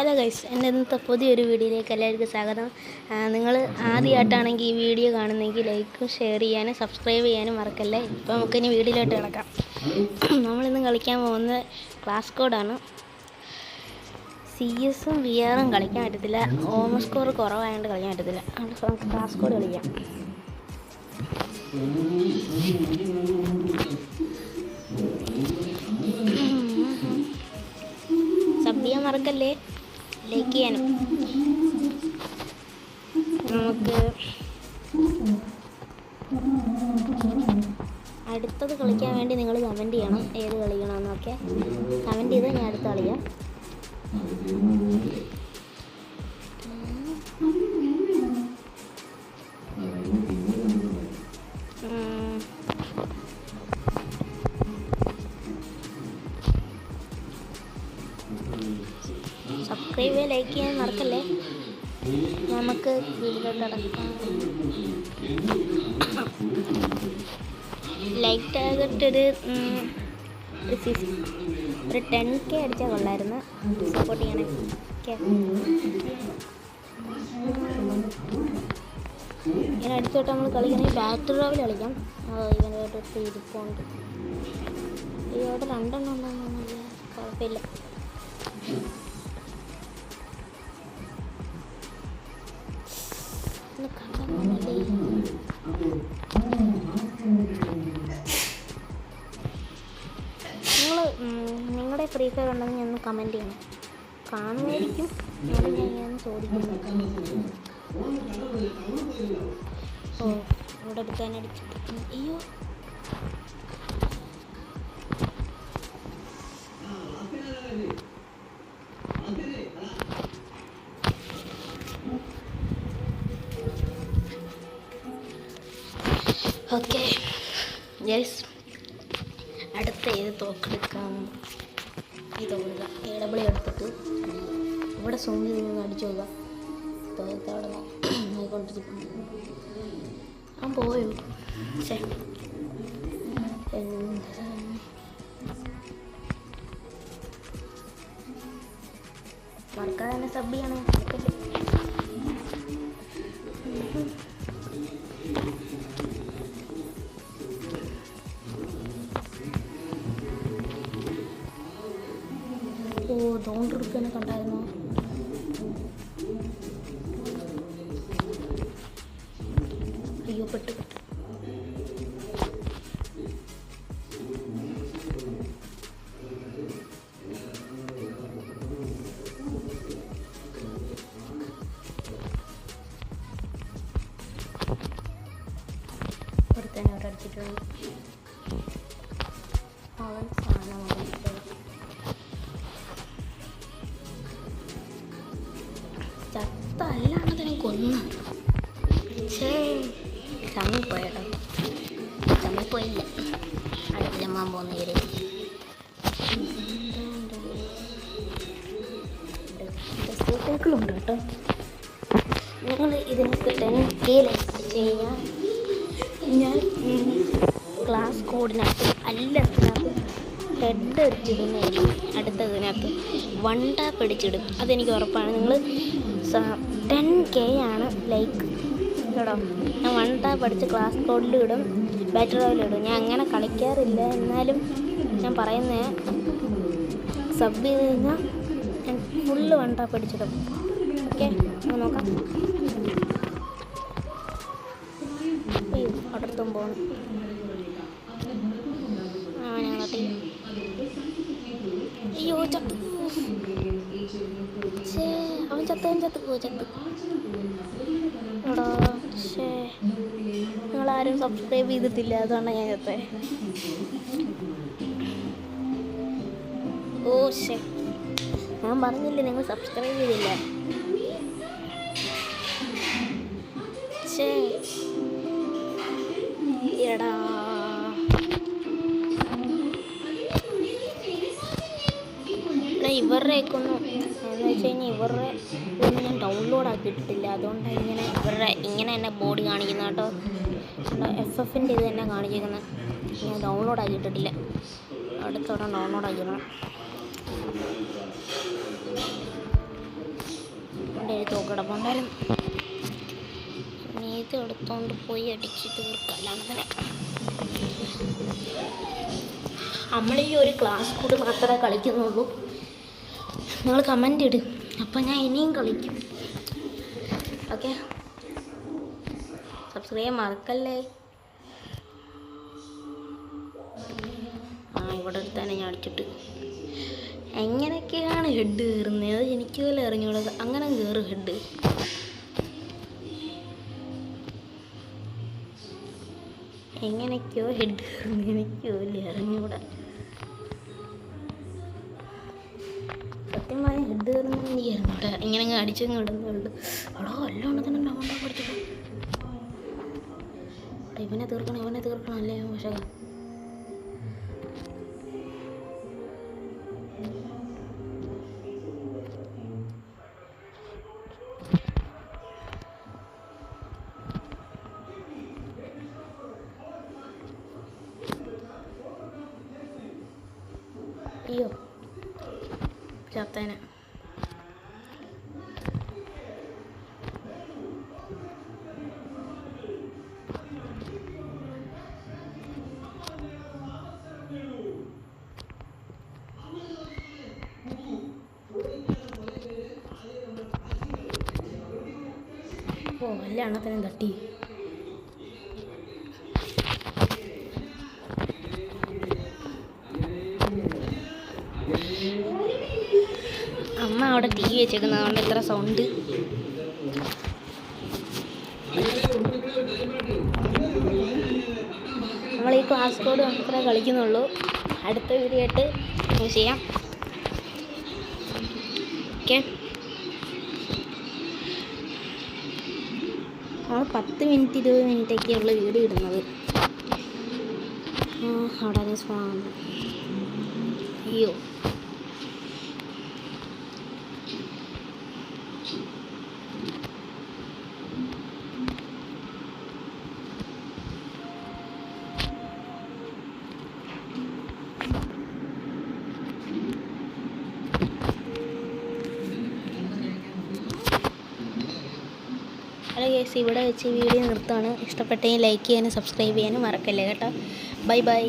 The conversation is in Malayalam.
ഹലോ ഗൈസ്, എൻ്റെ ഇന്നത്തെ പുതിയൊരു വീഡിയോയിലേക്ക് എല്ലാവർക്കും സ്വാഗതം. നിങ്ങൾ ആദ്യമായിട്ടാണെങ്കിൽ ഈ വീഡിയോ കാണുന്നെങ്കിൽ ലൈക്കും ഷെയർ ചെയ്യാനും സബ്സ്ക്രൈബ് ചെയ്യാനും മറക്കല്ലേ. ഇപ്പോൾ നമുക്കിനി വീഡിയോയിലോട്ട് കിടക്കാം. നമ്മളിന്ന് കളിക്കാൻ പോകുന്നത് ക്ലാസ് കോഡാണ്. CS-ഉം VR-ഉം കളിക്കാൻ പറ്റത്തില്ല, ഹോം സ്കോർ കുറവായതുകൊണ്ട് കളിക്കാൻ പറ്റത്തില്ല. അതുകൊണ്ട് നമുക്ക് ക്ലാസ് കോഡ് കളിക്കാം. സബ് ചെയ്യാൻ മറക്കല്ലേ, ലൈക്ക് ചെയ്യാനും. നമുക്ക് അടുത്തത് കളിക്കാൻ വേണ്ടി നിങ്ങൾ കമൻറ്റ് ചെയ്യണം, ഏത് കളിക്കണമെന്നൊക്കെ കമൻറ്റ് ചെയ്ത് ഞാൻ അടുത്ത് കളിക്കാം. സബ്സ്ക്രൈബ് ചെയ്യുക, ലൈക്ക് ചെയ്യാൻ മറക്കല്ലേ. നമുക്ക് വീഡിയോയിലോട്ട് അടക്കാം. ലൈക്ക് ടാർഗറ്റ് ഒരു 10K അടിച്ചാൽ കൊള്ളായിരുന്നു. സപ്പോർട്ട് ചെയ്യണേ. ഇങ്ങനെ അടിച്ചോട്ട് നമ്മൾ കളിക്കണമെങ്കിൽ ബാറ്ററി റോവിൽ കളിക്കാം. ഇവനോട്ട് ഇരിപ്പുണ്ട്. ഇവിടെ 2 ഉണ്ടോന്നൊന്നുമില്ല, കുഴപ്പമില്ല. നിങ്ങളുടെ ഫ്രീ ഫയർ ഉണ്ടെങ്കിൽ ഞാൻ കമൻറ്റ് ചെയ്യണം. കാണുമായിരിക്കും, ഞാൻ ചോദിക്കുന്നു. ഓ, ഇവിടെ എടുക്കാൻ അടിച്ചിട്ട് അയ്യോ. ഓക്കെ യെസ്, അടുത്ത ഏത് തോക്കെടുക്കാം? ഈ തോന്നുക AW എടുത്തിട്ട് ഇവിടെ സോണിൽ നിന്ന് അടിച്ചു നോക്കുക. തോക്കവിടെ നോക്കിക്കൊണ്ടിരിക്കുന്നു. ആ പോയോ? ശേ, മറക്കാതെ തന്നെ സബ് ചെയ്യണേ. ഓ, തോണ്ടിരിക്കനെ കണ്ടായിരുന്നോ? അയ്യോ, പെട്ട് ഒരുത്തന്നെ അവിടെ അടിച്ചിട്ടുണ്ട്. അവൻ സാധനം ചത്തല്ലാണ്ടതിനെ കൊന്നു. ചമ്മിപ്പോയടോ, ചമ്മിപ്പോയില്ല. അടുപ്പിലമ്മാൻ പോകുന്ന പേര് സൈക്കിളുണ്ട് കേട്ടോ. നിങ്ങൾ ഇതിനൊക്കെ 10K ലൈക്ക് ചെയ്യാൻ. ഞാൻ ക്ലാസ് കോഡിനകത്ത് എല്ലാത്തിനകത്ത് ഹെഡ് അടിച്ചിടുന്നതായിരിക്കും. അടുത്തതിനകത്ത് 1 ടാപ്പ് അടിച്ചിടും, അതെനിക്ക് ഉറപ്പാണ്. നിങ്ങൾ 10K ആണ് ലൈക്ക് കേട്ടോ. ഞാൻ 1 ടാപ്പ് അടിച്ച് ക്ലാസ് കോഡിലും ഇടും, ബാറ്ററി റോവിലും ഇടും. ഞാൻ അങ്ങനെ കളിക്കാറില്ല, എന്നാലും ഞാൻ പറയുന്നത് സബ് ചെയ്ത് കഴിഞ്ഞാൽ ഞാൻ ഫുള്ള് 1 ടാപ്പ് അടിച്ചിടും. ഓക്കെ, നോക്കാം. അയ്യോ, അടുത്തും പോകണം. ഞങ്ങളെ അയ്യോ ചത്ത്. അവൻ ചത്ത് എടാ. നിങ്ങളാരും സബ്സ്ക്രൈബ് ചെയ്തിട്ടില്ല, അതുകൊണ്ടാണ് ഞാൻ ചത്തേ. ഓ ശേ, ഞാൻ പറഞ്ഞില്ലേ നിങ്ങൾ സബ്സ്ക്രൈബ് ചെയ്തില്ല. എടാ, ഇവരുടെയൊക്കെ ഒന്നും എന്ന് വെച്ച് കഴിഞ്ഞാൽ ഇവരുടെ ഇതൊന്നും ഞാൻ ഡൗൺലോഡ് ആക്കിയിട്ടില്ല. അതുകൊണ്ട് ഇങ്ങനെ തന്നെ ബോഡി കാണിക്കുന്ന കേട്ടോ. FFൻ്റെ ഇത് തന്നെ കാണിച്ചിരിക്കുന്നത്. ഞാൻ ഡൗൺലോഡ് ആക്കിയിട്ടില്ല. അടുത്തോടെ ഡൗൺലോഡ് ആക്കിക്കണം. കിടപ്പുണ്ടായിരുന്നു. നീതി എടുത്തോണ്ട് പോയി അടിച്ച് തീർക്കലാണ് തന്നെ. നമ്മൾ ഈ ഒരു ക്ലാസ് കൂടെ മാത്രമേ കളിക്കുന്നുള്ളൂ. നിങ്ങൾ കമൻ്റ് ഇടും, അപ്പം ഞാൻ ഇനിയും കളിക്കും. ഓക്കെ, സബ്സ്ക്രൈബ് മറക്കല്ലേ. ഇവിടെ അടുത്താണ് ഞാൻ അടിച്ചിട്ട്. എങ്ങനെയൊക്കെയാണ് ഹെഡ് കയറുന്നത് അത് എനിക്ക് പോലും അറിഞ്ഞൂടാ. അങ്ങനെ കയറും ഹെഡ്. എങ്ങനെയൊക്കെയോ ഹെഡ് കയറുന്നത് എനിക്ക് പോലും അറിഞ്ഞൂടാ. സത്യം പറഞ്ഞാൽ ഹെഡ് കയറുന്നത് എനിക്ക് അറിഞ്ഞൂടാ. ഇങ്ങനെ അടിച്ചങ്ങ് ഇടുന്നുള്ളൂ. അവിടെ അല്ലാണ്ട് തന്നെ ഡൗണ്ടാ പഠിച്ചത്. ഇവനെ തീർക്കണം അല്ലേ പക്ഷേ. അയ്യോ ചത്തേനെ. വല്ല എണ്ണത്തിനും തട്ടി. അമ്മ അവിടെ ടി വി വെച്ചേക്കുന്നതുകൊണ്ട് ഇത്ര സൗണ്ട്. നമ്മൾ ഈ ക്ലാസ് കോഡ് മാത്രമേ കളിക്കുന്നുള്ളൂ. അടുത്ത വീഡിയോ ആയിട്ട് യൂസ് ചെയ്യാം. ഓക്കെ, നമ്മൾ 10 മിനിറ്റ് 20 മിനിറ്റൊക്കെയുള്ള വീഡിയോ ഇടുന്നത്. അവിടെ സ്പോൺ. അയ്യോ, ഹലോ ഗൈസ്, ഇവിടെ വെച്ച് വീഡിയോ നിർത്താണ്. ഇഷ്ടപ്പെട്ടെങ്കിൽ ലൈക്ക് ചെയ്യാനും സബ്സ്ക്രൈബ് ചെയ്യാനും മറക്കല്ലേ കേട്ടോ. Bye bye.